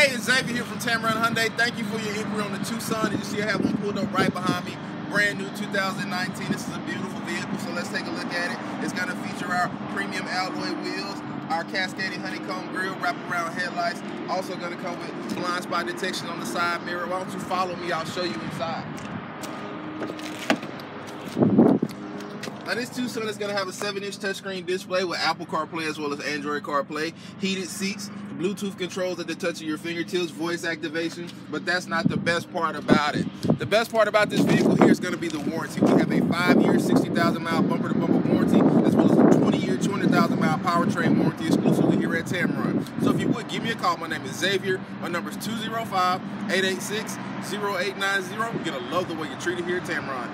Hey, it's Xavier here from Tameron Hyundai. Thank you for your inquiry on the Tucson. As you see, I have one pulled up right behind me. Brand new 2019. This is a beautiful vehicle, so let's take a look at it. It's going to feature our premium alloy wheels, our cascading honeycomb grille, wraparound headlights. Also going to come with blind spot detection on the side mirror. Why don't you follow me? I'll show you inside. Now this Tucson is going to have a 7-inch touchscreen display with Apple CarPlay as well as Android CarPlay, heated seats, Bluetooth controls at the touch of your fingertips, voice activation, but that's not the best part about it. The best part about this vehicle here is going to be the warranty. We have a 5-year, 60,000-mile bumper-to-bumper warranty, as well as a 20-year, 200,000-mile powertrain warranty exclusively here at Tameron. So if you would, give me a call. My name is Xavier. My number is 205-886-0890. You're going to love the way you're treated here at Tameron.